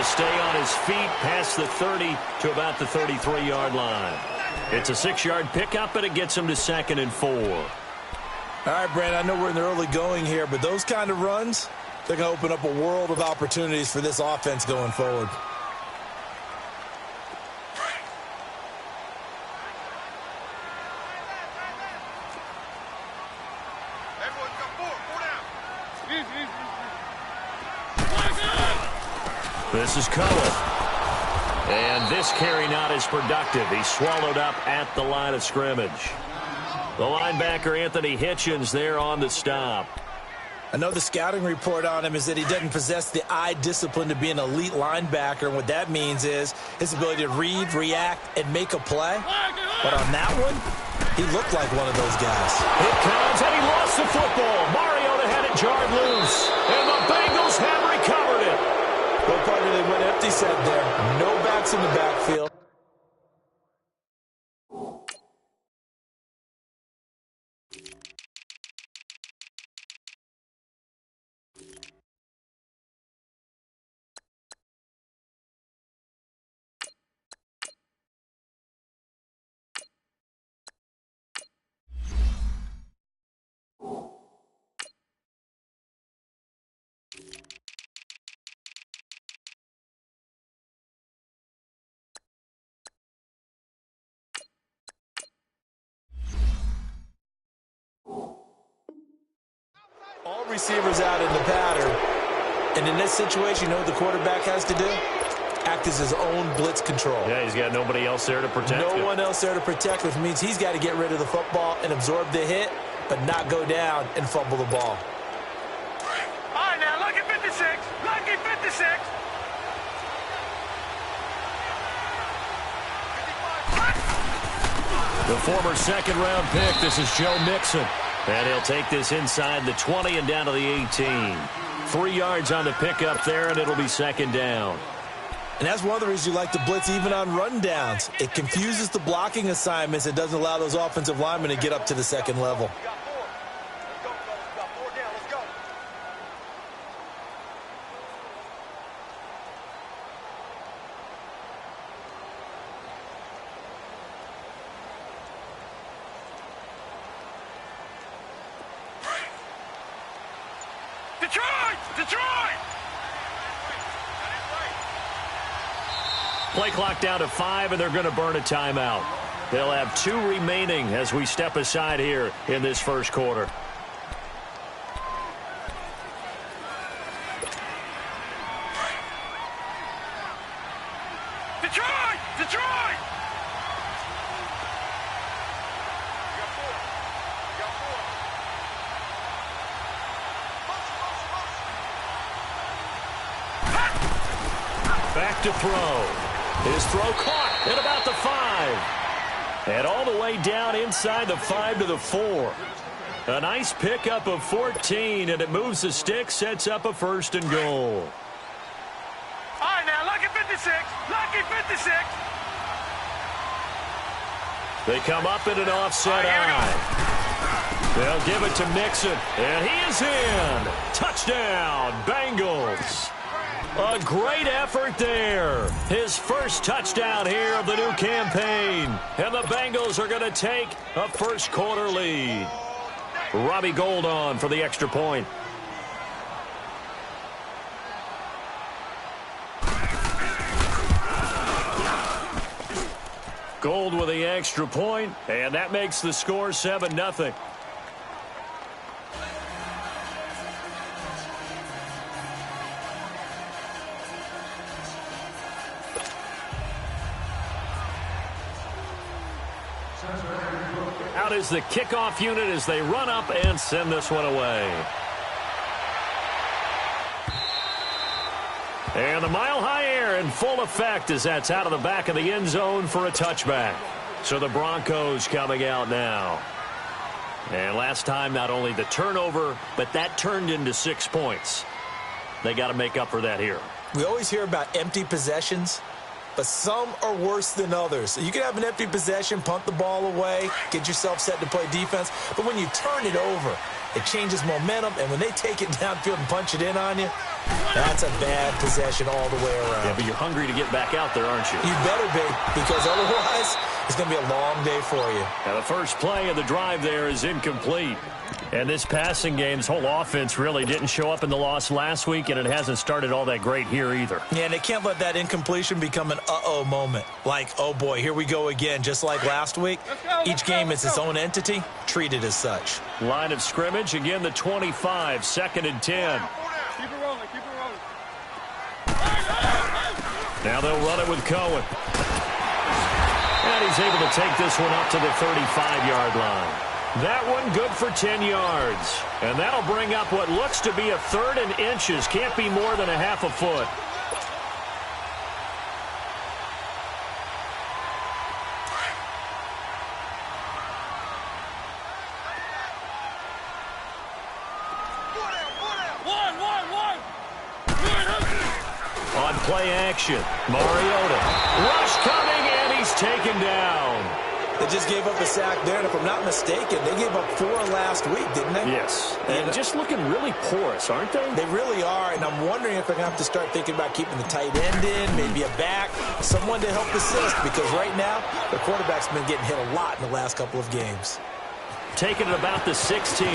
stay on his feet past the 30 to about the 33-yard line. It's a 6-yard pickup, and it gets him to 2nd and 4. All right, Brandon, I know we're in the early going here, but those kind of runs, they're going to open up a world of opportunities for this offense going forward. This is Cohen. And this carry not as productive. He's swallowed up at the line of scrimmage. The linebacker, Anthony Hitchens, there on the stop. I know the scouting report on him is that he doesn't possess the eye discipline to be an elite linebacker. And what that means is his ability to read, react, and make a play. But on that one, he looked like one of those guys. Here comes, and he lost the football. Mariota had it jarred loose. And the Bengals have recovered it. Well, partner, they went empty set there. No backs in the backfield. All receivers out in the pattern. And in this situation, you know what the quarterback has to do? Act as his own blitz control. Yeah, he's got nobody else there to protect him. No one else there to protect, which means he's got to get rid of the football and absorb the hit, but not go down and fumble the ball. All right, now, lucky 56. Lucky 56. The former second-round pick, this is Joe Mixon. And he'll take this inside the 20 and down to the 18. 3 yards on the pickup there, and it'll be 2nd down. And that's one of the reasons you like to blitz even on rundowns. It confuses the blocking assignments. It doesn't allow those offensive linemen to get up to the second level. Detroit! Play clock down to 5, and they're going to burn a timeout. They'll have 2 remaining as we step aside here in this first quarter. Detroit! Back to throw. His throw caught at about the 5. And all the way down inside the 5 to the 4. A nice pickup of 14, and it moves the stick, sets up a 1st and goal. All right, now, lucky 56. Lucky 56. They come up in an offset eye. They'll give it to Mixon, and he is in. Touchdown, Bengals. A great effort there. His first touchdown here of the new campaign. And the Bengals are going to take a first quarter lead. Robbie Gould on for the extra point. Gould with the extra point, and that makes the score 7-0. Out is the kickoff unit as they run up and send this one away. And the mile-high air in full effect as that's out of the back of the end zone for a touchback. So the Broncos coming out now. And last time, not only the turnover, but that turned into 6 points. They got to make up for that here. We always hear about empty possessions, but some are worse than others. So you can have an empty possession, punt the ball away, get yourself set to play defense, but when you turn it over, It changes momentum, and when they take it downfield and punch it in on you, that's a bad possession all the way around. Yeah, but you're hungry to get back out there, aren't you? You better be, because otherwise it's going to be a long day for you. Now the first play of the drive there is incomplete. And this passing game's whole offense really didn't show up in the loss last week, and it hasn't started all that great here either. Yeah, and they can't let that incompletion become an uh-oh moment. Like, oh boy, here we go again, just like last week. Each game is its own entity, treated as such. Line of scrimmage, again the 25, 2nd and 10. Keep it rolling, keep it rolling. Now they'll run it with Cohen. And he's able to take this one up to the 35-yard line. That one good for 10 yards. And that'll bring up what looks to be a 3rd and inches. Can't be more than a half a foot. On play action, Mariota. Rush coming, and he's taken down. They just gave up a sack there, and if I'm not mistaken, they gave up 4 last week, didn't they? Yes, and just looking really porous, aren't they? They really are, and I'm wondering if they're going to have to start thinking about keeping the tight end in, maybe a back, someone to help assist, because right now, the quarterback's been getting hit a lot in the last couple of games. Taking it about the 16.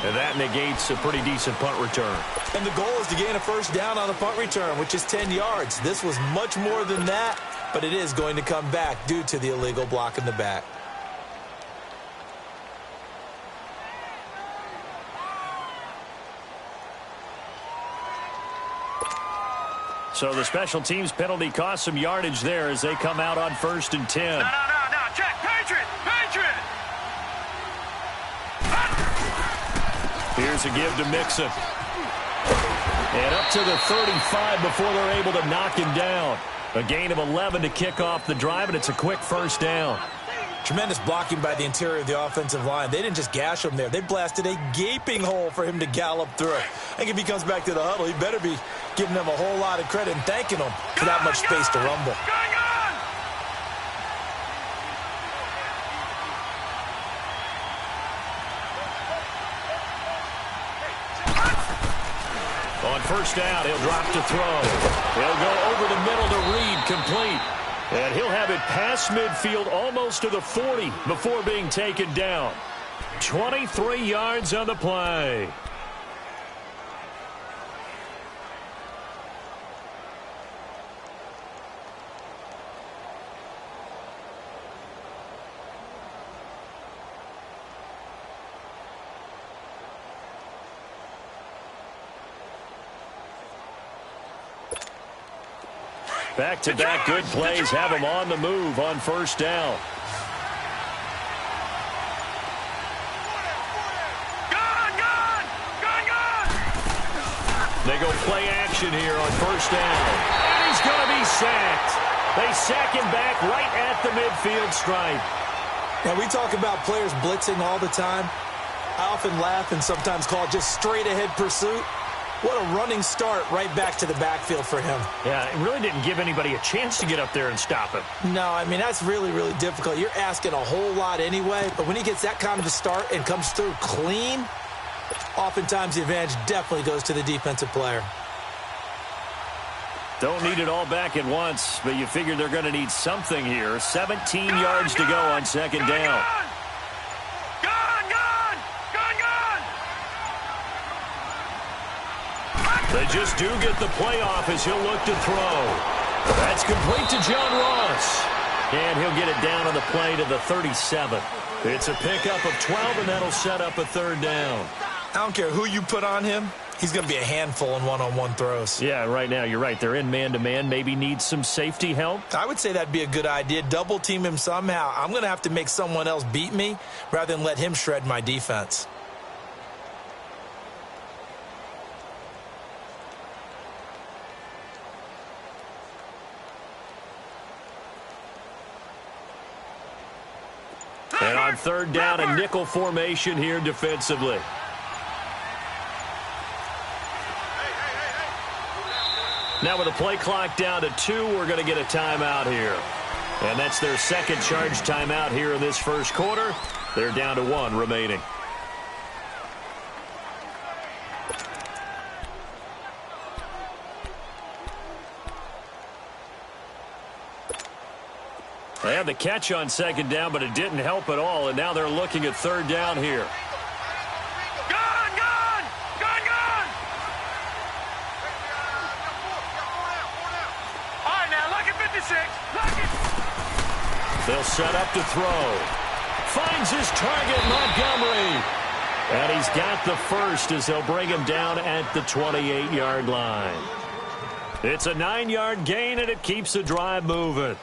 And that negates a pretty decent punt return. And the goal is to gain a first down on the punt return, which is 10 yards. This was much more than that, but it is going to come back due to the illegal block in the back. So the special teams penalty cost some yardage there as they come out on 1st and 10. No, check, Patriot, Patriot. Here's a give to Mixon. And up to the 35 before they're able to knock him down. A gain of 11 to kick off the drive, and it's a quick first down. Tremendous blocking by the interior of the offensive line. They didn't just gash him there. They blasted a gaping hole for him to gallop through. I think if he comes back to the huddle, he better be giving them a whole lot of credit and thanking them for that much space to rumble. On first down, he'll drop to throw. He'll go over the middle to Reed, complete. And he'll have it past midfield almost to the 40 before being taken down. 23 yards on the play. Back-to-back good plays have him on the move on first down. They go play action here on first down. And he's going to be sacked. They sack him back right at the midfield stripe. Now, we talk about players blitzing all the time. I often laugh and sometimes call it just straight-ahead pursuit. What a running start right back to the backfield for him. Yeah, it really didn't give anybody a chance to get up there and stop him. No, I mean, that's really, really difficult. You're asking a whole lot anyway, but when he gets that kind of a start and comes through clean, oftentimes the advantage definitely goes to the defensive player. Don't need it all back at once, but you figure they're going to need something here. 17 yards to go on second down. They just do get the playoff as he'll look to throw. That's complete to John Ross. And he'll get it down on the play to the 37. It's a pickup of 12, and that'll set up a third down. I don't care who you put on him. He's going to be a handful in one-on-one throws. Yeah, right now, you're right. They're in man-to-man. Maybe need some safety help. I would say that'd be a good idea. Double team him somehow. I'm going to have to make someone else beat me rather than let him shred my defense. And on third down, a nickel formation here defensively. Now with the play clock down to 2, we're going to get a timeout here. And that's their second charge timeout here in this first quarter. They're down to 1 remaining. They had the catch on second down, but it didn't help at all, and now they're looking at third down here. Gone! Gone! Gone! Gone! All right, now, lucky 56. Lucky. They'll set up to throw. Finds his target, Montgomery. And he's got the first as they'll bring him down at the 28-yard line. It's a 9-yard gain, and it keeps the drive moving.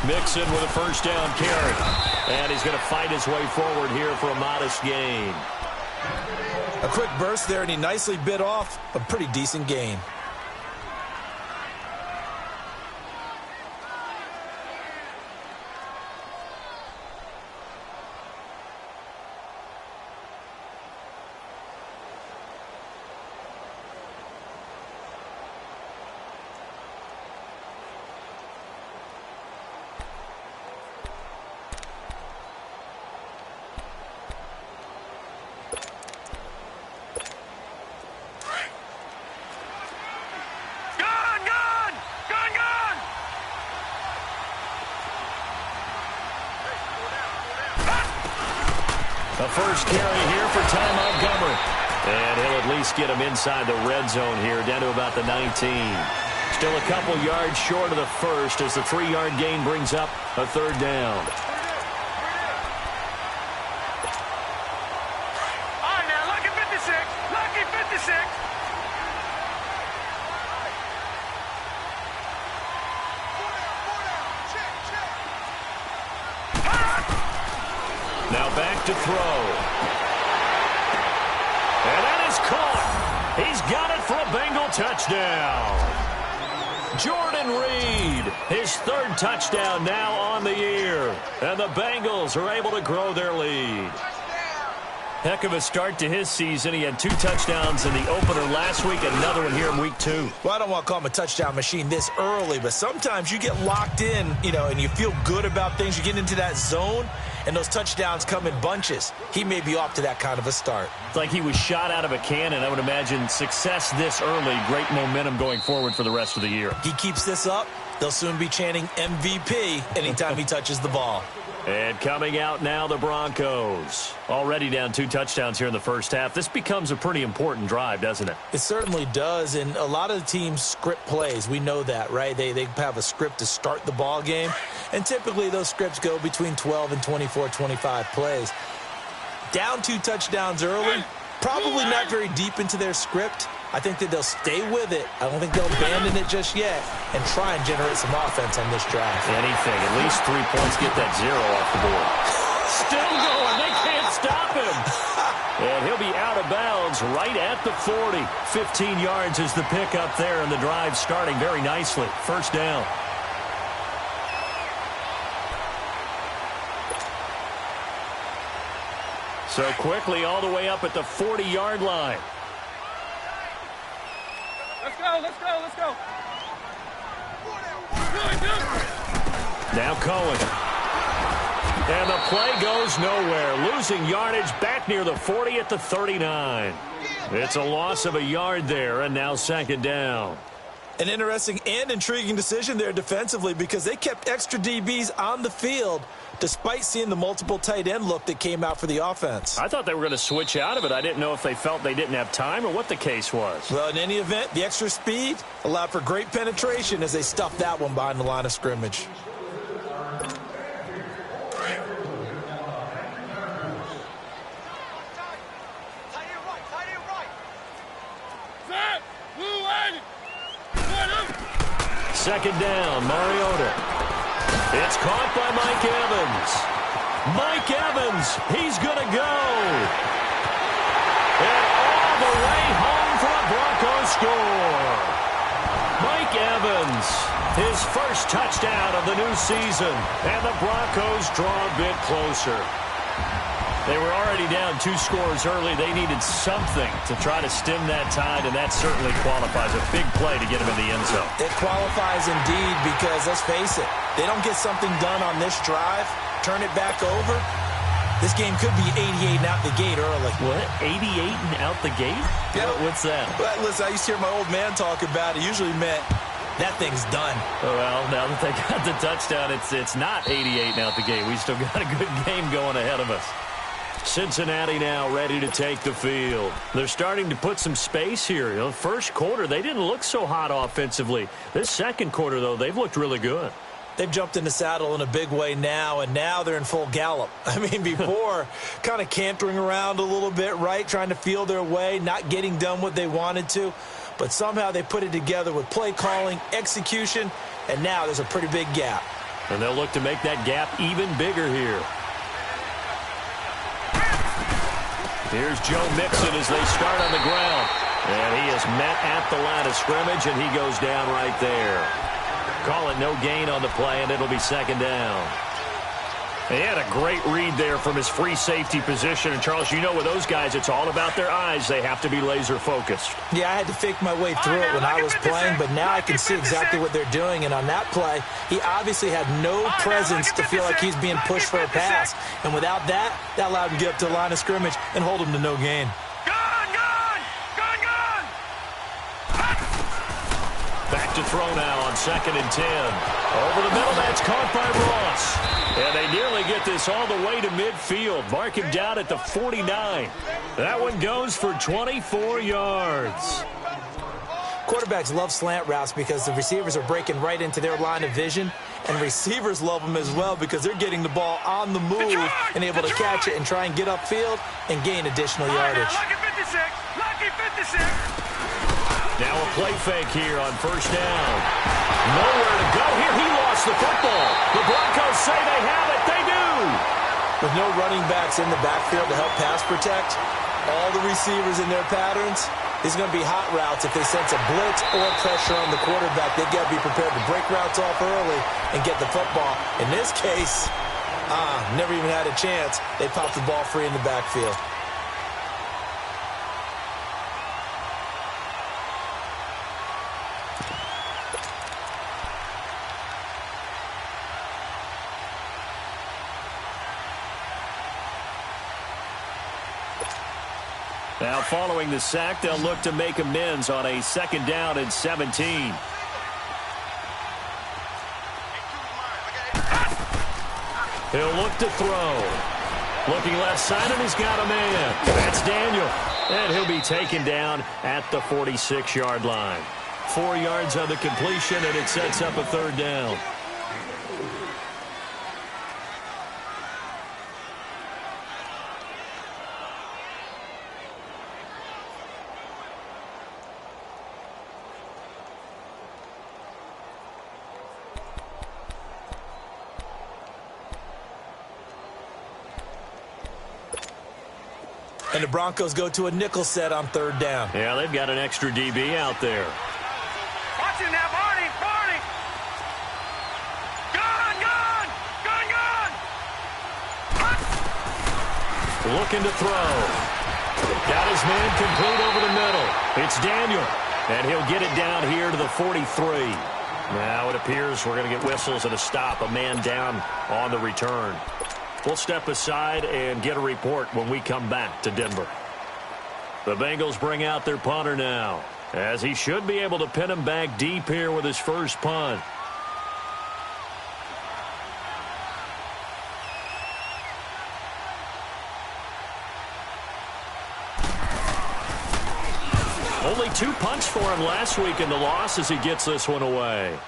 Mixon with a first down carry. And he's going to fight his way forward here for a modest gain. A quick burst there, and he nicely bit off a pretty decent gain. A first carry here for Ty Montgomery. And he'll at least get him inside the red zone here, down to about the 19. Still a couple yards short of the first as the 3-yard gain brings up a third down. All right, now, lucky 56. Lucky 56. Now back to throw. And that is caught. He's got it for a Bengal touchdown. Jordan Reed, his third touchdown now on the year. And the Bengals are able to grow their lead. Heck of a start to his season. He had 2 touchdowns in the opener last week, another one here in week 2. Well, I don't want to call him a touchdown machine this early, but sometimes you get locked in, and you feel good about things. You get into that zone, and those touchdowns come in bunches. He may be off to that kind of a start. It's like he was shot out of a cannon. I would imagine success this early, great momentum going forward for the rest of the year. He keeps this up, they'll soon be chanting MVP anytime he touches the ball. And coming out now, the Broncos. Already down 2 touchdowns here in the first half. This becomes a pretty important drive, doesn't it? It certainly does, and a lot of the teams script plays. We know that, right? They have a script to start the ball game, and typically those scripts go between 12 and 24, 25 plays. Down 2 touchdowns early, probably not very deep into their script. I think that they'll stay with it. I don't think they'll abandon it just yet and try and generate some offense on this drive. Anything. At least 3 points. Get that 0 off the board. Still going. They can't stop him. And he'll be out of bounds right at the 40. 15 yards is the pickup there, and the drive starting very nicely. First down. So quickly all the way up at the 40-yard line. Let's go, let's go, let's go. Now Cohen. And the play goes nowhere. Losing yardage back near the 40 at the 39. It's a loss of a yard there, and now second down. An interesting and intriguing decision there defensively because they kept extra DBs on the field despite seeing the multiple tight end look that came out for the offense. I thought they were going to switch out of it. I didn't know if they felt they didn't have time or what the case was. Well, in any event, the extra speed allowed for great penetration as they stuffed that one behind the line of scrimmage. Second down, Mariota. It's caught by Mike Evans. Mike Evans, he's going to go. And all the way home for a Broncos score. Mike Evans His first touchdown of the new season, and the Broncos draw a bit closer. They were already down 2 scores early. They needed something to try to stem that tide, and that certainly qualifies. A big play to get him in the end zone. It qualifies indeed because, let's face it, they don't get something done on this drive, turn it back over, this game could be 88 and out the gate early. What? 88 and out the gate? Yeah. What's that? Well, listen, I used to hear my old man talk about it. Usually meant that thing's done. Well, now that they got the touchdown, it's not 88 and out the gate. We still got a good game going ahead of us. Cincinnati now ready to take the field. They're starting to put some space here. The first quarter, they didn't look so hot offensively. This second quarter, though, they've looked really good. They've jumped in the saddle in a big way now, and now they're in full gallop. I mean, before, kind of cantering around a little bit, right, trying to feel their way, not getting done what they wanted to. But somehow they put it together with play calling, execution, and now there's a pretty big gap. And they'll look to make that gap even bigger here. Here's Joe Mixon as they start on the ground. And he is met at the line of scrimmage, and he goes down right there. Call it no gain on the play, and it'll be second down. He had a great read there from his free safety position. And, Charles, you know with those guys, it's all about their eyes. They have to be laser-focused. Yeah, I had to fake my way through it when I was playing, but now I can see exactly what they're doing. And on that play, he obviously had no presence to feel like he's being pushed for a pass. And without that, that allowed him to get up to the line of scrimmage and hold him to no gain. Back to throw now on 2nd and 10. Over the middle, that's caught by Ross. And they nearly get this all the way to midfield. Mark him down at the 49. That one goes for 24 yards. Quarterbacks love slant routes because the receivers are breaking right into their line of vision. And receivers love them as well because they're getting the ball on the move and able to catch it and try and get upfield and gain additional yardage. Lucky 56. Now a play fake here on first down. Nowhere to go here. He lost the football. The Broncos say they have it. They do. With no running backs in the backfield to help pass protect, all the receivers in their patterns, these are going to be hot routes. If they sense a blitz or pressure on the quarterback, they've got to be prepared to break routes off early and get the football. In this case, never even had a chance. They popped the ball free in the backfield. Now, following the sack, they'll look to make amends on a 2nd down and 17. He'll look to throw. Looking left side, and he's got a man. That's Daniel. And he'll be taken down at the 46-yard line. 4 yards on the completion, and it sets up a 3rd down. And the Broncos go to a nickel set on 3rd down. Yeah, they've got an extra DB out there. Watch it now, Barney. Gun. Looking to throw. Got his man complete over the middle. It's Daniel. And he'll get it down here to the 43. Now it appears we're going to get whistles and a stop. A man down on the return. We'll step aside and get a report when we come back to Denver. The Bengals bring out their punter now, as he should be able to pin him back deep here with his first punt. Only 2 punts for him last week in the loss as he gets this one away.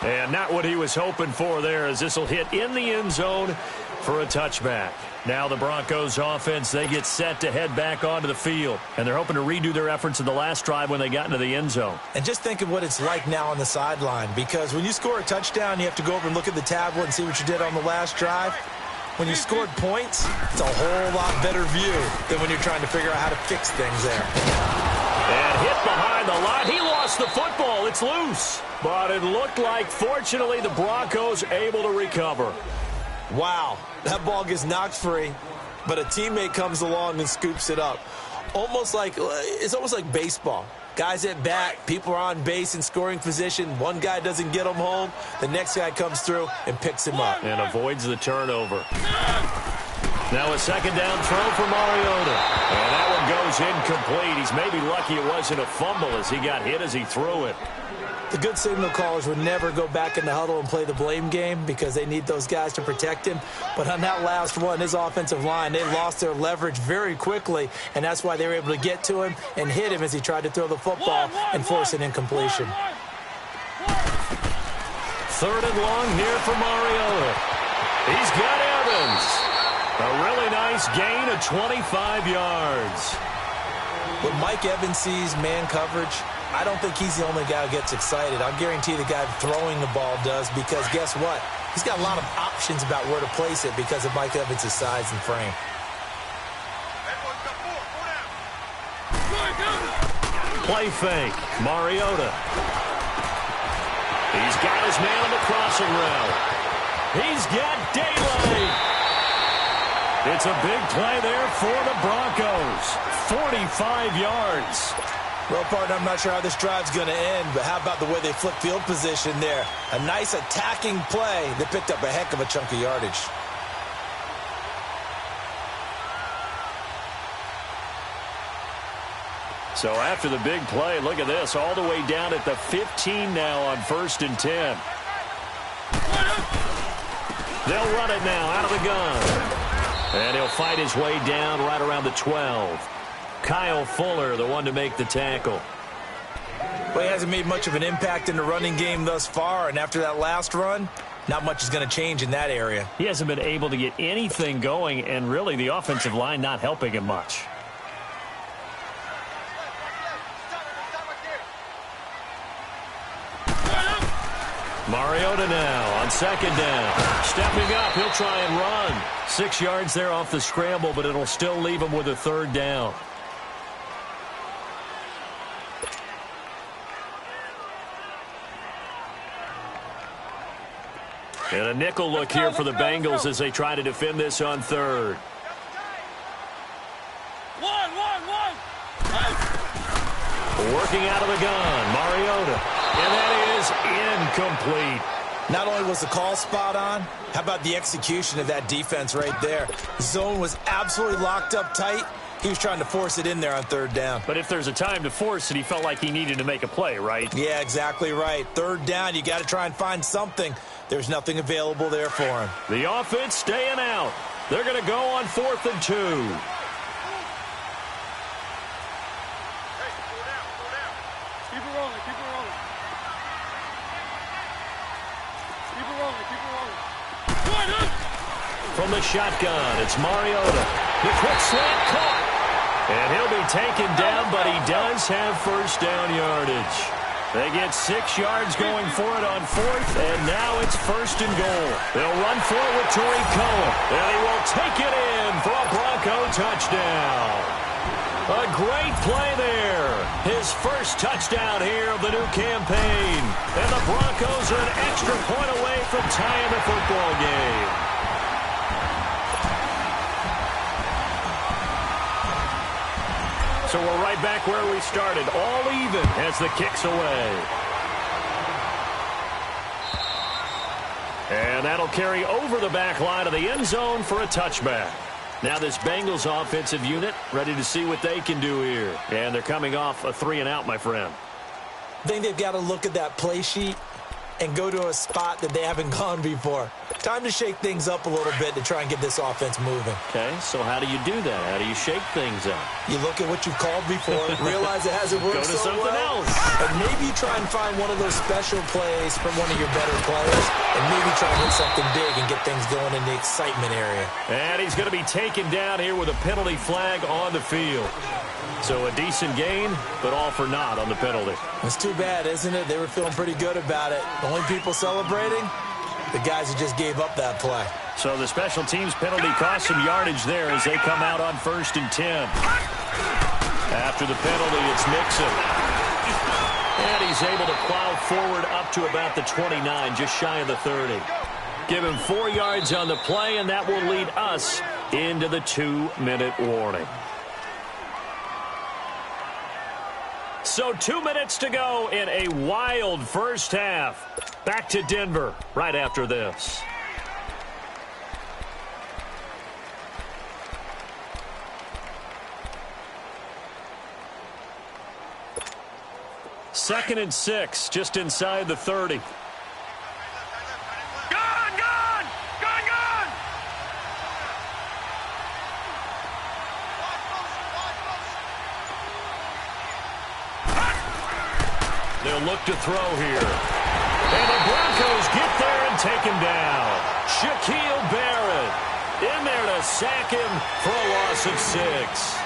And not what he was hoping for there, as this will hit in the end zone for a touchback. Now the Broncos offense, they get set to head back onto the field. And they're hoping to redo their efforts in the last drive when they got into the end zone. And just think of what it's like now on the sideline, because when you score a touchdown, you have to go over and look at the tablet and see what you did on the last drive. When you scored points, it's a whole lot better view than when you're trying to figure out how to fix things there. And hit behind the line. He lost the football. It's loose. But it looked like, fortunately, the Broncos able to recover. Wow, that ball gets knocked free, but a teammate comes along and scoops it up. It's almost like baseball. Guys at bat, people are on base in scoring position. One guy doesn't get him home. The next guy comes through and picks him up. And avoids the turnover. Now a second down throw for Mariota. And that one goes incomplete. He's maybe lucky it wasn't a fumble as he got hit as he threw it. The good signal callers would never go back in the huddle and play the blame game because they need those guys to protect him. But on that last one, his offensive line, they lost their leverage very quickly, and that's why they were able to get to him and hit him as he tried to throw the football and force an incompletion. Third and long here for Mariota. He's got Evans. A really nice gain of 25 yards. When Mike Evans sees man coverage, I don't think he's the only guy who gets excited. I'll guarantee the guy throwing the ball does, because guess what? He's got a lot of options about where to place it because of Mike Evans' size and frame. Play fake. Mariota. He's got his man on the crossing route. He's got daylight. It's a big play there for the Broncos. 45 yards. Well, partner, I'm not sure how this drive's going to end, but how about the way they flip field position there? A nice attacking play. They picked up a heck of a chunk of yardage. So after the big play, look at this, all the way down at the 15 now on 1st and 10. They'll run it now out of the gun. And he'll fight his way down right around the 12. Kyle Fuller, the one to make the tackle. Well, he hasn't made much of an impact in the running game thus far, and after that last run, not much is going to change in that area. He hasn't been able to get anything going, and really the offensive line not helping him much. Mariota now on 2nd down. Stepping up, he'll try and run. 6 yards there off the scramble, but it'll still leave him with a 3rd down. And a nickel look here for the Bengals as they try to defend this on 3rd. Working out of the gun, Mariota. And that is incomplete. Not only was the call spot on, how about the execution of that defense right there? The zone was absolutely locked up tight. He was trying to force it in there on 3rd down. But if there's a time to force it, he felt like he needed to make a play, right? Yeah, exactly right. 3rd down, you got to try and find something. There's nothing available there for him. The offense staying out. They're going to go on 4th and 2. From the shotgun, it's Mariota. The quick slant caught. And he'll be taken down, but he does have 1st down yardage. They get 6 yards going for it on 4th, and now it's 1st and goal. They'll run for it with Tariq Cohen, and he will take it in for a Bronco touchdown. A great play there. His first touchdown here of the new campaign. And the Broncos are an extra point away from tying the football game. So we're right back where we started, all even as the kick's away. And that'll carry over the back line of the end zone for a touchback. Now this Bengals offensive unit ready to see what they can do here. And they're coming off a 3-and-out, my friend. I think they've got to look at that play sheet and go to a spot that they haven't gone before. Time to shake things up a little bit to try and get this offense moving. Okay, so how do you do that? How do you shake things up? You look at what you've called before, realize it hasn't worked Go to so something well, else. and maybe try and find one of those special plays from one of your better players, and maybe try and hit something big and get things going in the excitement area. And he's going to be taken down here with a penalty flag on the field. So a decent gain, but all for naught on the penalty. It's too bad, isn't it? They were feeling pretty good about it. The only people celebrating, the guys who just gave up that play. So the special teams penalty cost some yardage there as they come out on 1st and 10. After the penalty, it's Mixon. And he's able to plow forward up to about the 29, just shy of the 30. Give him 4 yards on the play, and that will lead us into the 2-minute warning. So 2 minutes to go in a wild first half. Back to Denver right after this. Second and 6, just inside the 30. They'll look to throw here. And the Broncos get there and take him down. Shaquille Barrett in there to sack him for a loss of 6.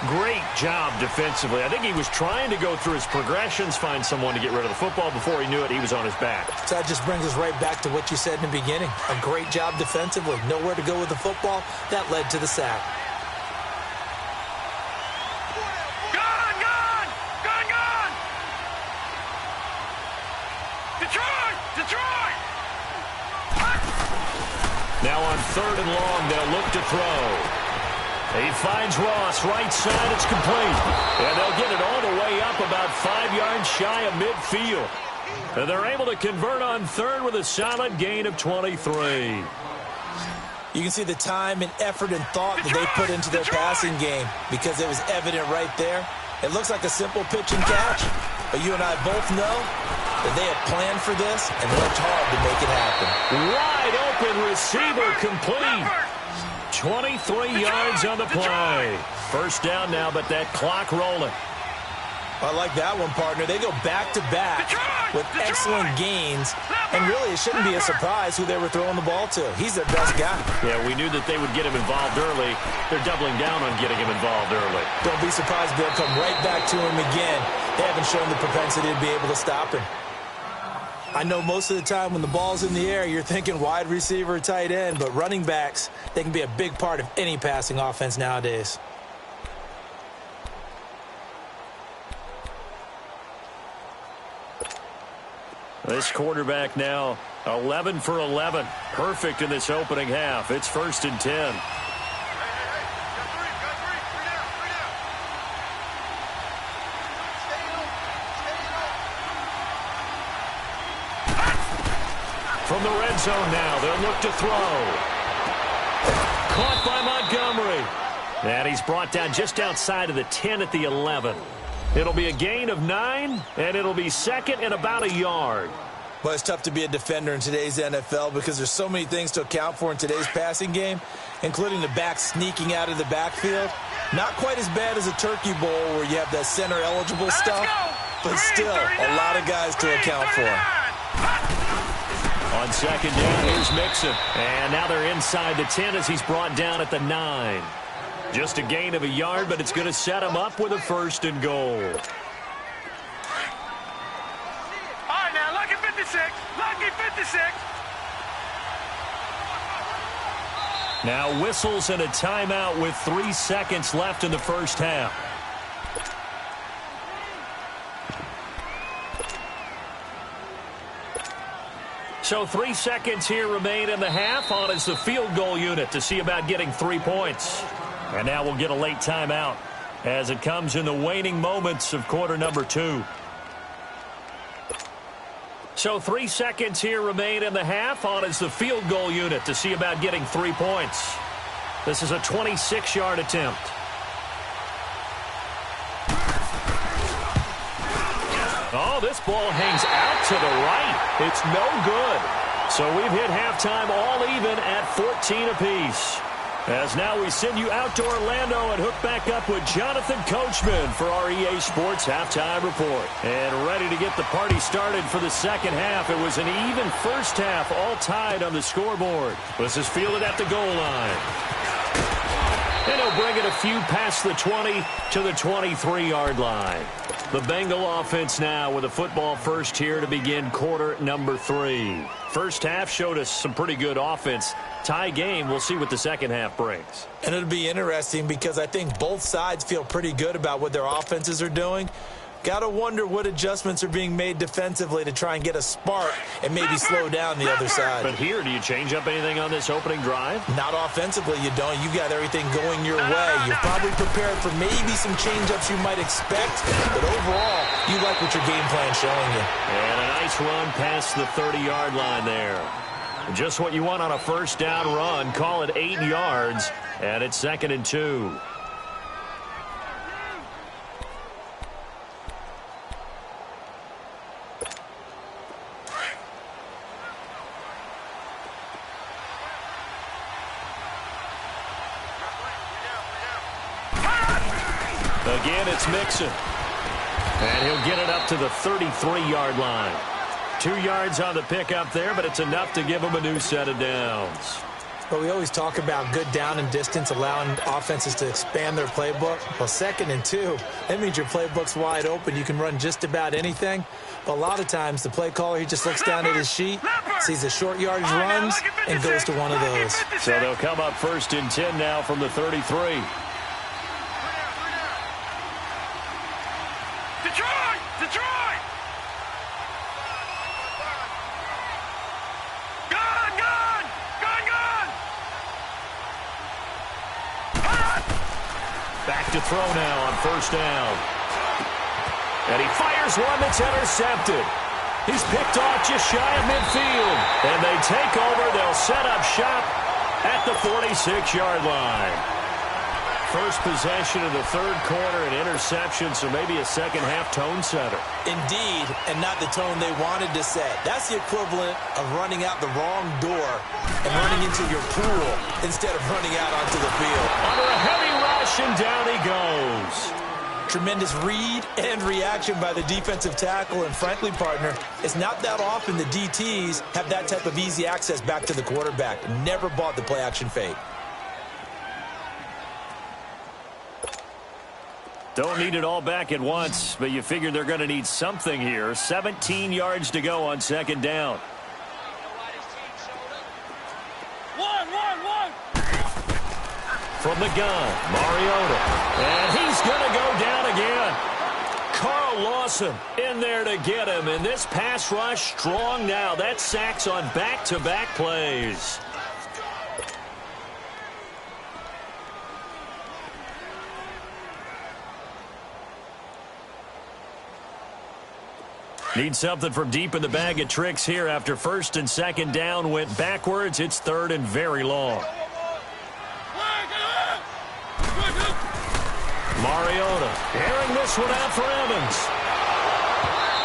Great job defensively. I think he was trying to go through his progressions, find someone to get rid of the football. Before he knew it, he was on his back. So that just brings us right back to what you said in the beginning. A great job defensively. Nowhere to go with the football. That led to the sack. Now on 3rd and long, they'll look to throw. He finds Ross, right side, it's complete. And they'll get it all the way up about 5 yards shy of midfield. And they're able to convert on 3rd with a solid gain of 23. You can see the time and effort and thought that they put into their passing game because it was evident right there. It looks like a simple pitch and catch, but you and I both know that they have planned for this and worked hard to make it happen. Wide open receiver complete. 23 yards on the play. First down now, but that clock rolling. I like that one, partner. They go back-to-back with excellent gains, and really it shouldn't be a surprise who they were throwing the ball to. He's their best guy. Yeah, we knew that they would get him involved early. They're doubling down on getting him involved early. Don't be surprised they'll come right back to him again. They haven't shown the propensity to be able to stop him. I know most of the time when the ball's in the air, you're thinking wide receiver, tight end, but running backs, they can be a big part of any passing offense nowadays. This quarterback now 11 for 11. Perfect in this opening half. It's 1st and 10. From the red zone now, they'll look to throw. Caught by Montgomery. And he's brought down just outside of the 10 at the 11. It'll be a gain of 9, and it'll be 2nd and about a yard. Well, it's tough to be a defender in today's NFL because there's so many things to account for in today's passing game, including the back sneaking out of the backfield. Not quite as bad as a turkey bowl where you have that center-eligible stuff, but still a lot of guys to account for. On 2nd down, here's Mixon. And now they're inside the 10 as he's brought down at the 9. Just a gain of a yard, but it's going to set him up with a 1st and goal. All right, now, lucky 56. Lucky 56. Now whistles and a timeout with 3 seconds left in the first half. So 3 seconds here remain in the half. On is the field goal unit to see about getting 3 points. And now we'll get a late timeout as it comes in the waning moments of quarter number 2. So 3 seconds here remain in the half. On is the field goal unit to see about getting 3 points. This is a 26-yard attempt. Oh, this ball hangs out to the right. It's no good. So we've hit halftime all even at 14 apiece. As now we send you out to Orlando and hook back up with Jonathan Coachman for our EA Sports Halftime Report. And ready to get the party started for the second half. It was an even first half, all tied on the scoreboard. This is fielded at the goal line. And he'll bring it a few past the 20 to the 23-yard line. The Bengal offense now with a football first here to begin quarter number 3. First half showed us some pretty good offense. Tie game, we'll see what the second half brings. And it'll be interesting because I think both sides feel pretty good about what their offenses are doing. Got to wonder what adjustments are being made defensively to try and get a spark and maybe slow down the other side. But here, do you change up anything on this opening drive? Not offensively, you don't. You got everything going your way. You're probably prepared for maybe some change-ups you might expect, but overall, you like what your game plan's showing you. And a nice run past the 30-yard line there. Just what you want on a first down run. Call it 8 yards, and it's 2nd and 2. Again, it's Mixon. And he'll get it up to the 33-yard line. 2 yards on the pickup there, but it's enough to give him a new set of downs. But we always talk about good down and distance, allowing offenses to expand their playbook. Well, 2nd and 2, that means your playbook's wide open. You can run just about anything. But a lot of times, the play caller, he just looks down at his sheet, sees the short yardage runs, and goes to one of those. So they'll come up 1st and 10 now from the 33. Detroit! Gun! Back to throw now on 1st down. And he fires one that's intercepted. He's picked off just shy of midfield. And they take over. They'll set up shop at the 46-yard line. First possession of the 3rd quarter, an interception, so maybe a second-half tone setter. Indeed, and not the tone they wanted to set. That's the equivalent of running out the wrong door and running into your pool instead of running out onto the field. Under a heavy rush, and down he goes. Tremendous read and reaction by the defensive tackle, and frankly, partner, it's not that often the DTs have that type of easy access back to the quarterback. Never bought the play-action fake. Don't need it all back at once, but you figure they're going to need something here. 17 yards to go on 2nd down. One. From the gun, Mariota. And he's going to go down again. Carl Lawson in there to get him. And this pass rush strong now. That's sacks on back-to-back plays. Need something from deep in the bag of tricks here after 1st and 2nd down went backwards. It's 3rd and very long. Mariota airing this one out for Evans.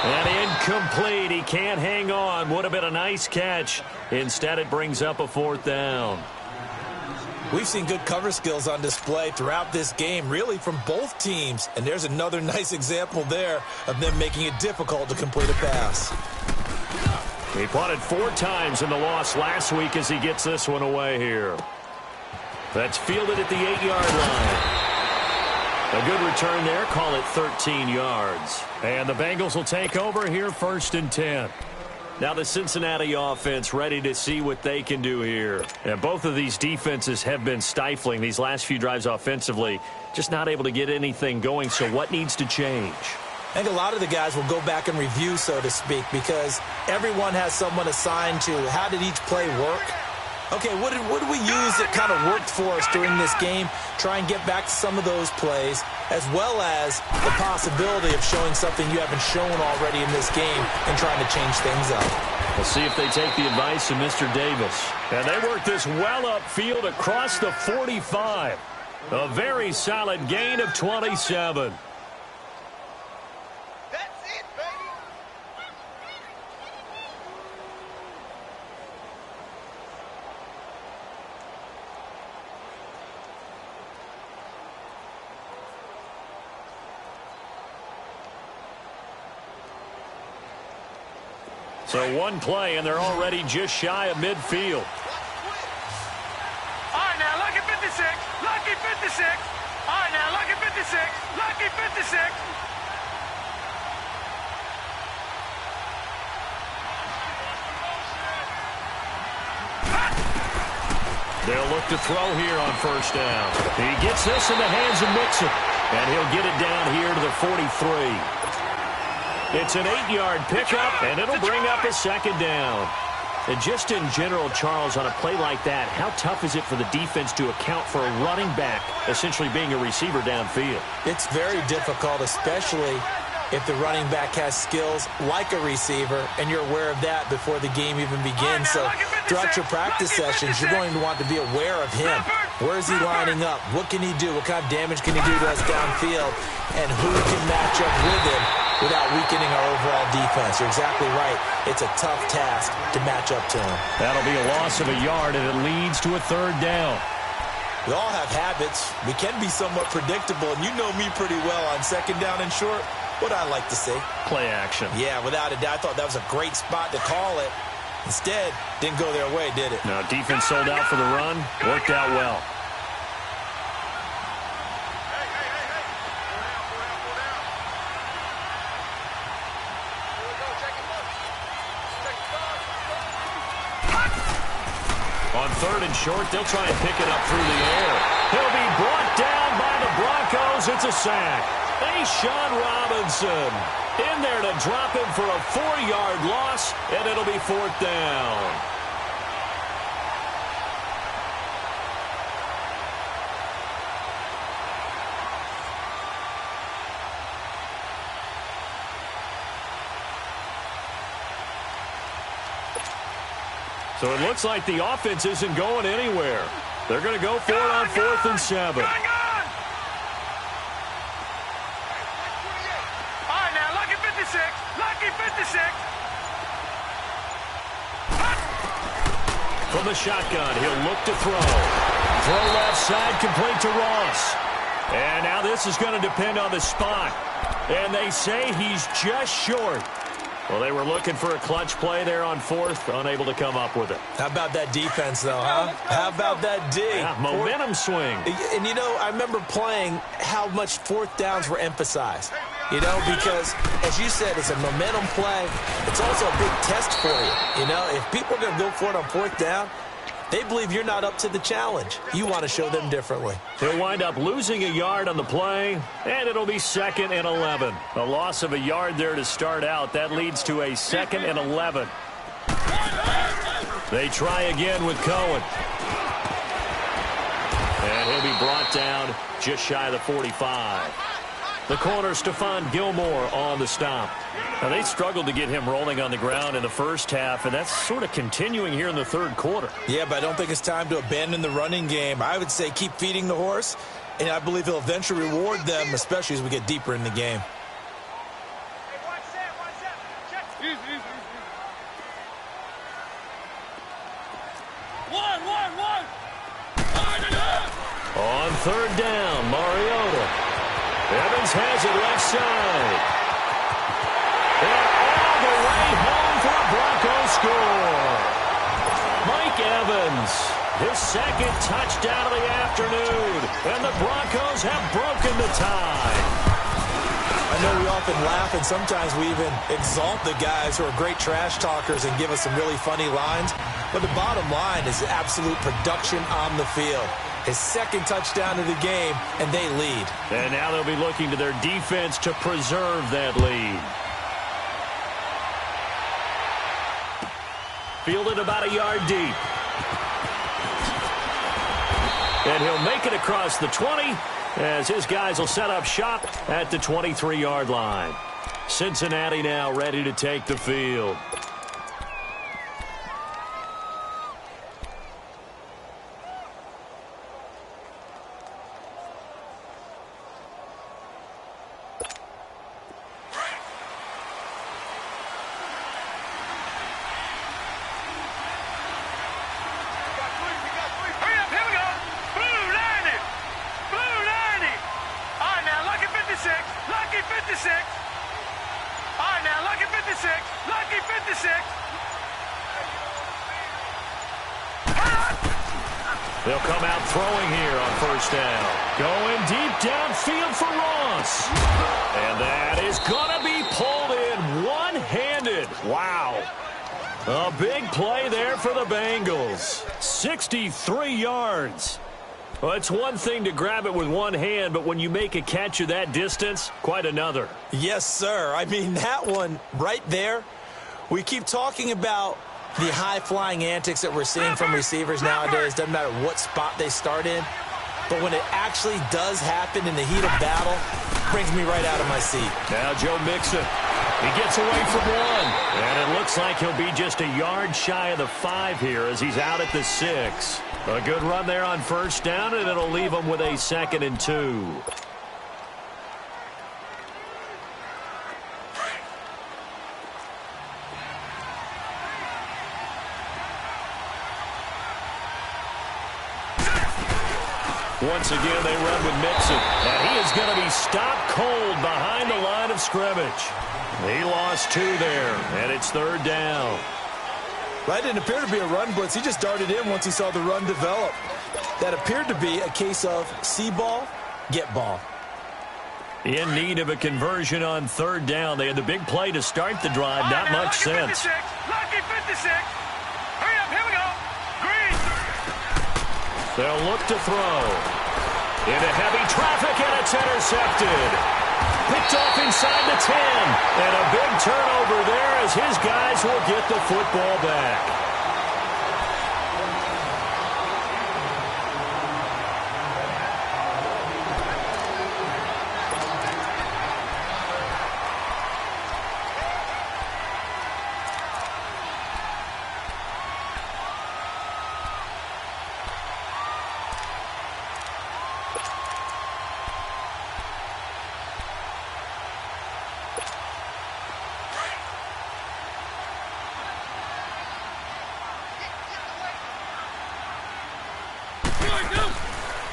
And incomplete. He can't hang on. Would have been a nice catch. Instead, it brings up a 4th down. We've seen good cover skills on display throughout this game, really from both teams. And there's another nice example there of them making it difficult to complete a pass. He punted 4 times in the loss last week as he gets this one away here. That's fielded at the 8-yard line. A good return there. Call it 13 yards. And the Bengals will take over here 1st and 10. Now the Cincinnati offense ready to see what they can do here. And both of these defenses have been stifling these last few drives offensively. Just not able to get anything going. So what needs to change? I think a lot of the guys will go back and review, so to speak, because everyone has someone assigned to how did each play work. Okay, what did we use that kind of worked for us during this game? Try and get back to some of those plays, as well as the possibility of showing something you haven't shown already in this game and trying to change things up. We'll see if they take the advice of Mr. Davis. And they work this well upfield across the 45. A very solid gain of 27. So one play, and they're already just shy of midfield. All right, now, lucky 56. Lucky 56. Lucky 56. They'll look to throw here on first down. He gets this in the hands of Mixon, and he'll get it down here to the 43. It's an 8-yard pickup, and it'll bring up a second down. And just in general, Charles, on a play like that, how tough is it for the defense to account for a running back essentially being a receiver downfield? It's very difficult, especially if the running back has skills like a receiver, and you're aware of that before the game even begins. So throughout your practice sessions, you're going to want to be aware of him. Where is he lining up? What can he do? What kind of damage can he do to us downfield? And who can match up with him without weakening our overall defense? You're exactly right. It's a tough task to match up to him. That'll be a loss of a yard, and it leads to a third down. We all have habits. We can be somewhat predictable, and you know me pretty well on second down and short. What I like to see. Play action. Yeah, without a doubt. I thought that was a great spot to call it. Instead, didn't go their way, did it? No, defense sold out for the run. Worked out well. On third and short, they'll try and pick it up through the air. He'll be brought down by the Broncos. It's a sack. Sean Robinson in there to drop him for a 4-yard loss, and it'll be fourth down. So it looks like the offense isn't going anywhere. They're going to go for it on 4th and 7. Lucky 56. From the shotgun, he'll look to throw. Throw left side, complete to Ross. And now this is going to depend on the spot. And they say he's just short. Well, they were looking for a clutch play there on 4th, unable to come up with it. How about that defense, though, huh? How about that D? Yeah, momentum swing. And, you know, I remember playing how much 4th downs were emphasized. You know, because, as you said, it's a momentum play. It's also a big test for you. You know, if people are going to go for it on 4th down, they believe you're not up to the challenge. You want to show them differently. He'll wind up losing a yard on the play, and it'll be 2nd and 11. A loss of a yard there to start out. That leads to a 2nd and 11. They try again with Cohen. And he'll be brought down just shy of the 45. The corner, Stephon Gilmore, on the stop. Now, they struggled to get him rolling on the ground in the first half, and that's sort of continuing here in the third quarter. Yeah, but I don't think it's time to abandon the running game. I would say keep feeding the horse, and I believe he'll eventually reward them, especially as we get deeper in the game. On third down, Mariota. Evans has it left side. And all the way home for a Broncos score. Mike Evans, his 2nd touchdown of the afternoon. And the Broncos have broken the tie. I know we often laugh, and sometimes we even exalt the guys who are great trash talkers and give us some really funny lines. But the bottom line is absolute production on the field. His 2nd touchdown of the game, and they lead. And now they'll be looking to their defense to preserve that lead. Fielded about a yard deep. And he'll make it across the 20 as his guys will set up shop at the 23-yard line. Cincinnati now ready to take the field. They'll come out throwing here on first down. Going deep downfield for Ross. And that is going to be pulled in one-handed. Wow. A big play there for the Bengals. 63 yards. Well, it's one thing to grab it with one hand, but when you make a catch of that distance, quite another. Yes, sir. I mean, that one right there, we keep talking about the high-flying antics that we're seeing from receivers nowadays. Doesn't matter what spot they start in. But when it actually does happen in the heat of battle, it brings me right out of my seat. Now Joe Mixon. He gets away from one. And it looks like he'll be just a yard shy of the 5 here as he's out at the 6. A good run there on first down, and it'll leave him with a 2nd and 2. Once again, they run with Mixon. And he is going to be stopped cold behind the line of scrimmage. He lost 2 there, and it's 3rd down. That didn't appear to be a run blitz. He just darted in once he saw the run develop. That appeared to be a case of see ball, get ball. In need of a conversion on 3rd down. They had the big play to start the drive. Not much sense. Lucky 56. Hurry up, here we go. Green. They'll look to throw. Into heavy traffic, and it's intercepted. Picked off inside the 10. And a big turnover there as his guys will get the football back.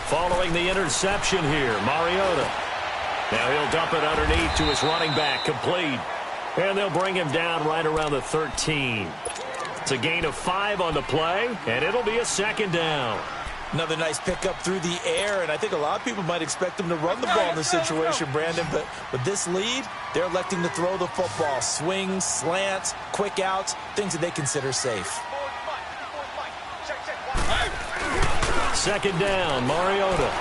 Following the interception here, Mariota. Now he'll dump it underneath to his running back, complete. And they'll bring him down right around the 13. It's a gain of 5 on the play, and it'll be a 2nd down. Another nice pickup through the air, and I think a lot of people might expect them to run the ball in this situation, Brandon. But with this lead, they're electing to throw the football. Swings, slants, quick outs, things that they consider safe. 2nd down, Mariota.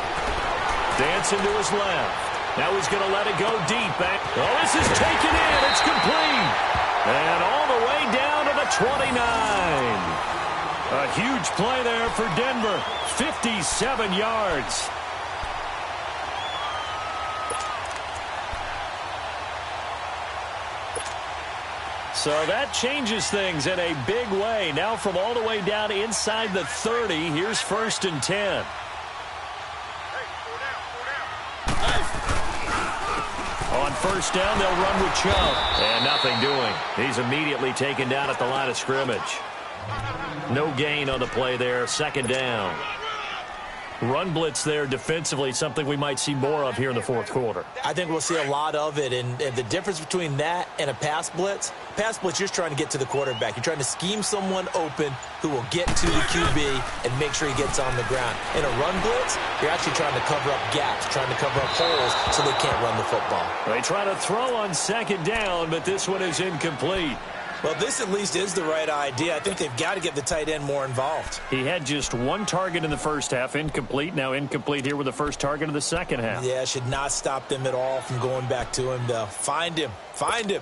Dancing to his left. Now he's going to let it go deep back. Oh, this is taken in. It's complete. And all the way down to the 29. A huge play there for Denver. 57 yards. So that changes things in a big way. Now from all the way down inside the 30, here's 1st and 10. On first down, they'll run with Chubb. And nothing doing. He's immediately taken down at the line of scrimmage. No gain on the play there. 2nd down. Run blitz there defensively, something we might see more of here in the 4th quarter. I think we'll see a lot of it, and the difference between that and a pass blitz, you're just trying to get to the quarterback. You're trying to scheme someone open who will get to the QB and make sure he gets on the ground. In a run blitz, you're actually trying to cover up gaps, trying to cover up holes so they can't run the football. They try to throw on 2nd down, but this one is incomplete. Well, this at least is the right idea. I think they've got to get the tight end more involved. He had just 1 target in the first half, incomplete. Now incomplete here with the first target of the second half. Yeah, should not stop them at all from going back to him, though. Find him. Find him.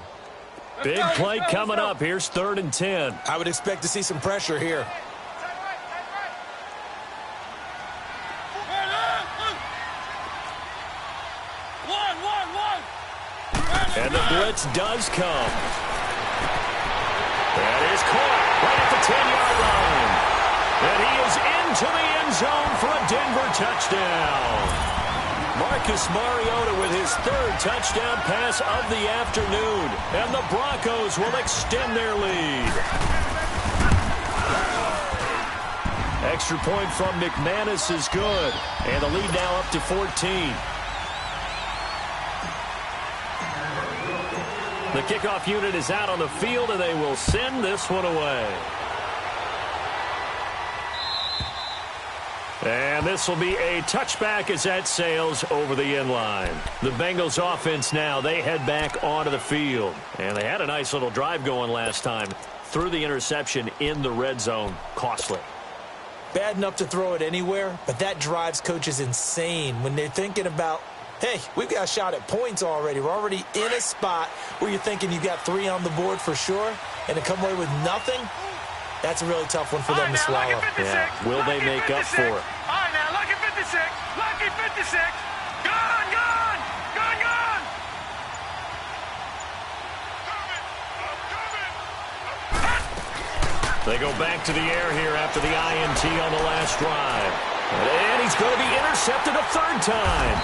Big play coming up. Here's 3rd and 10. I would expect to see some pressure here. And the blitz does come. That is caught right at the 10-yard line. And he is into the end zone for a Denver touchdown. Marcus Mariota with his 3rd touchdown pass of the afternoon. And the Broncos will extend their lead. Extra point from McManus is good. And the lead now up to 14. The kickoff unit is out on the field, and they will send this one away. And this will be a touchback as that sails over the end line. The Bengals offense now, they head back onto the field. And they had a nice little drive going last time. Threw the interception in the red zone. Costly. Bad enough to throw it anywhere, but that drives coaches insane when they're thinking about, hey, we've got a shot at points already. We're already in a spot where you're thinking you got 3 on the board for sure, and to come away with nothing, that's a really tough one for them to swallow. Yeah. Will they make up for it? All right, now, lucky 56. Lucky 56. Gone, gone. Gone, gone. They go back to the air here after the INT on the last drive. And he's going to be intercepted a third time.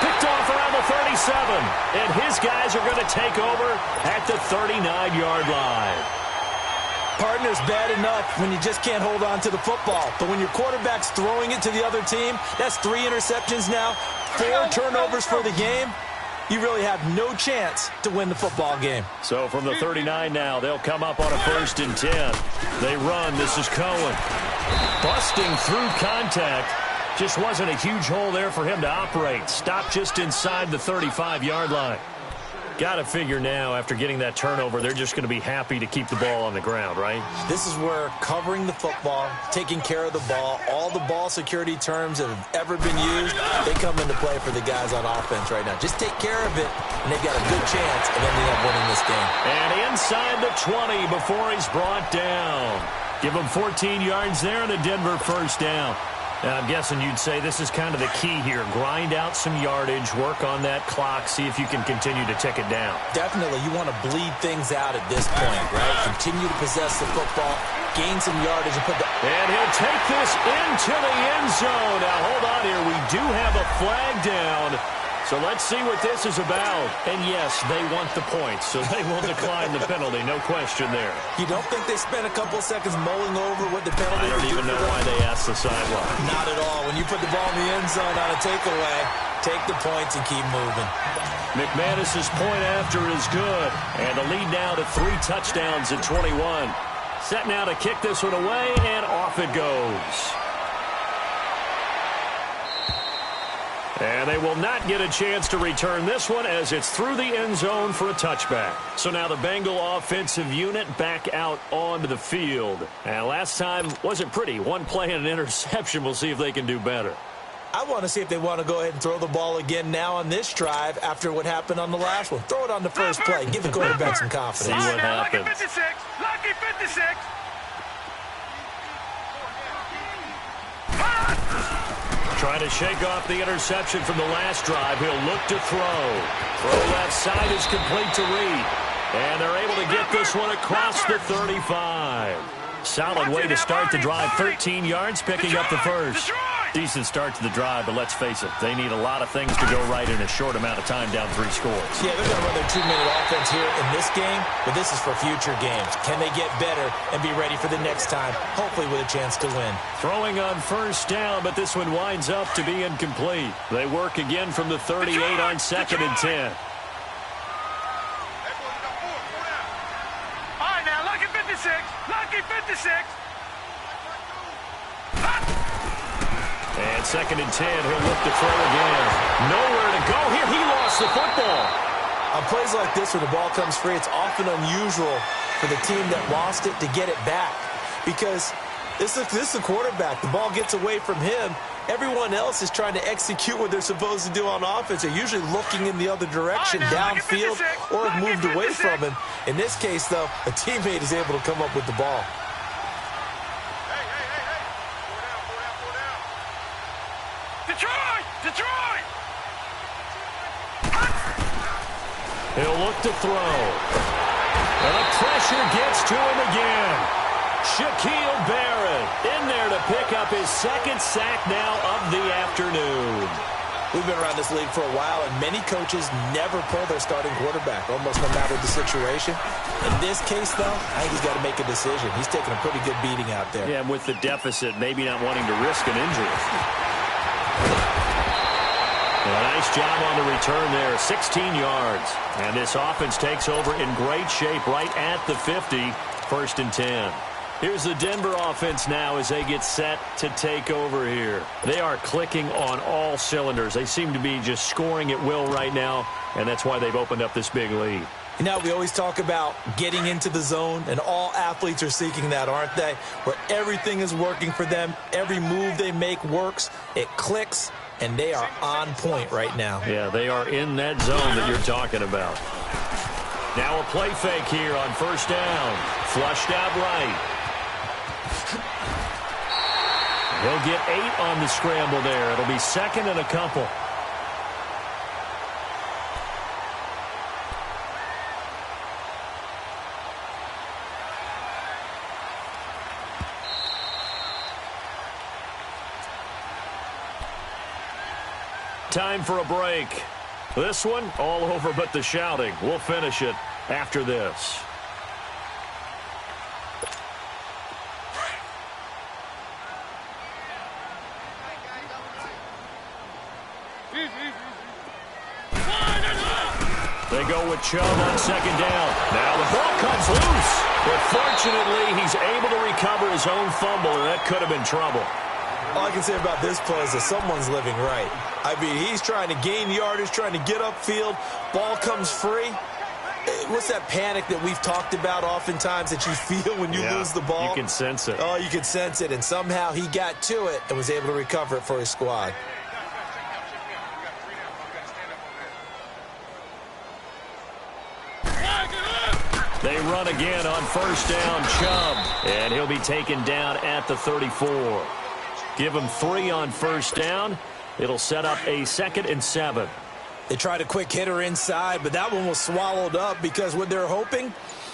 Picked off around the 37. And his guys are going to take over at the 39-yard line. Partner's bad enough when you just can't hold on to the football. But when your quarterback's throwing it to the other team, that's 3 interceptions now, 4 turnovers for the game. You really have no chance to win the football game. So from the 39 now, they'll come up on a 1st and 10. They run. This is Cohen. Busting through contact. Just wasn't a huge hole there for him to operate. Stopped just inside the 35-yard line. Got to figure now, after getting that turnover, they're just going to be happy to keep the ball on the ground, right? This is where covering the football, taking care of the ball, all the ball security terms that have ever been used, they come into play for the guys on offense right now. Just take care of it, and they've got a good chance of ending up winning this game. And inside the 20 before he's brought down. Give him 14 yards there and a Denver 1st down. Now, I'm guessing you'd say this is kind of the key here. Grind out some yardage, work on that clock, see if you can continue to tick it down. Definitely. You want to bleed things out at this point, right? Continue to possess the football, gain some yardage, and put the... And he'll take this into the end zone. Now, hold on here. We do have a flag down. So let's see what this is about. And, yes, they want the points, so they will decline the penalty. No question there. You don't think they spent a couple seconds mulling over what the penalty I don't would do even know for them? why they asked the sideline. Not at all. When you put the ball in the end zone on a takeaway, take the points and keep moving. McManus's point after is good. And the lead now to 3 touchdowns at 21. Set now to kick this one away, and off it goes. And they will not get a chance to return this one as it's through the end zone for a touchback. So now the Bengal offensive unit back out onto the field. And last time wasn't pretty. 1 play and an interception. We'll see if they can do better. I want to see if they want to go ahead and throw the ball again now on this drive after what happened on the last one. Throw it on the first play. Give the quarterback some confidence. See what happens. Lucky 56. Lucky 56. Trying to shake off the interception from the last drive. He'll look to throw. Throw left side is complete to Reed. And they're able to get this one across the 35. Solid way to start the drive. 13 yards, picking up the first. Decent start to the drive, but let's face it, they need a lot of things to go right in a short amount of time down 3 scores. Yeah, they're going to run their 2-minute offense here in this game, but this is for future games. Can they get better and be ready for the next time, hopefully with a chance to win? Throwing on 1st down, but this one winds up to be incomplete. They work again from the 38 on 2nd and 10. All right, now, lucky 56. Lucky 56. And 2nd and 10, he'll look to throw again. Nowhere to go here. He lost the football. On plays like this where the ball comes free, it's often unusual for the team that lost it to get it back. Because this is the quarterback. The ball gets away from him. Everyone else is trying to execute what they're supposed to do on offense. They're usually looking in the other direction, downfield, or have moved away from him. In this case, though, a teammate is able to come up with the ball. Detroit! He'll look to throw. And the pressure gets to him again. Shaquille Barrett in there to pick up his 2nd sack now of the afternoon. We've been around this league for a while, and many coaches never pull their starting quarterback, almost no matter the situation. In this case, though, I think he's got to make a decision. He's taking a pretty good beating out there. Yeah, and with the deficit, maybe not wanting to risk an injury. A nice job on the return there, 16 yards. And this offense takes over in great shape right at the 50, 1st and 10. Here's the Denver offense now as they get set to take over here. They are clicking on all cylinders. They seem to be just scoring at will right now, and that's why they've opened up this big lead. You know, we always talk about getting into the zone, and all athletes are seeking that, aren't they? Where everything is working for them, every move they make works, it clicks, and they are on point right now. Yeah, they are in that zone that you're talking about. Now a play fake here on first down. Flushed out right. He'll get 8 on the scramble there. It'll be second and a couple. Time for a break. This one, all over but the shouting. We'll finish it after this. They go with Chubb on second down. Now the ball comes loose. But fortunately, he's able to recover his own fumble, and that could have been trouble. All I can say about this play is that someone's living right. I mean, he's trying to gain yardage, trying to get upfield. Ball comes free. What's that panic that we've talked about oftentimes that you feel when you lose the ball? You can sense it. Oh, you can sense it. And somehow he got to it and was able to recover it for his squad. They run again on first down, Chubb. And he'll be taken down at the 34. Give him 3 on first down. It'll set up a 2nd and 7. They tried a quick hitter inside, but that one was swallowed up because what they're hoping,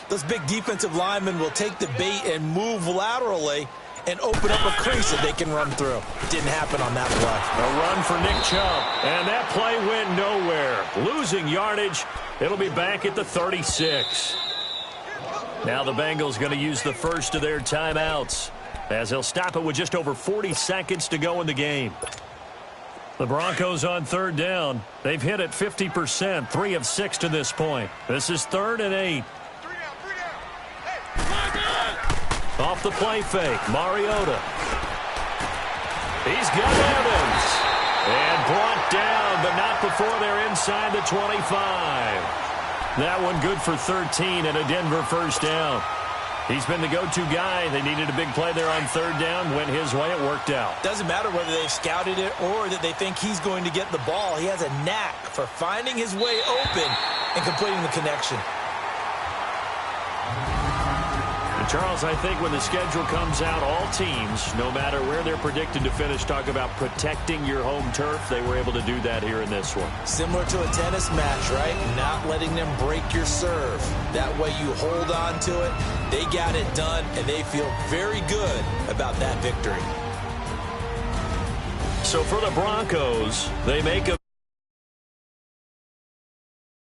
those big defensive linemen will take the bait and move laterally and open up a crease that they can run through. It didn't happen on that play. A run for Nick Chubb, and that play went nowhere. Losing yardage, it'll be back at the 36. Now the Bengals going to use the first of their timeouts as they'll stop it with just over 40 seconds to go in the game. The Broncos on third down. They've hit it 50%, 3 of 6 to this point. This is 3rd and 8. Off the play fake, Mariota. He's got Evans. And brought down, but not before they're inside the 25. That one good for 13 and a Denver first down. He's been the go-to guy. They needed a big play there on third down. Went his way. It worked out. Doesn't matter whether they've scouted it or that they think he's going to get the ball. He has a knack for finding his way open and completing the connection. And Charles, I think when the schedule comes out, all teams, no matter where they're predicted to finish, talk about protecting your home turf. They were able to do that here in this one. Similar to a tennis match, right? Not letting them break your serve. That way you hold on to it. They got it done, and they feel very good about that victory. So for the Broncos, they make a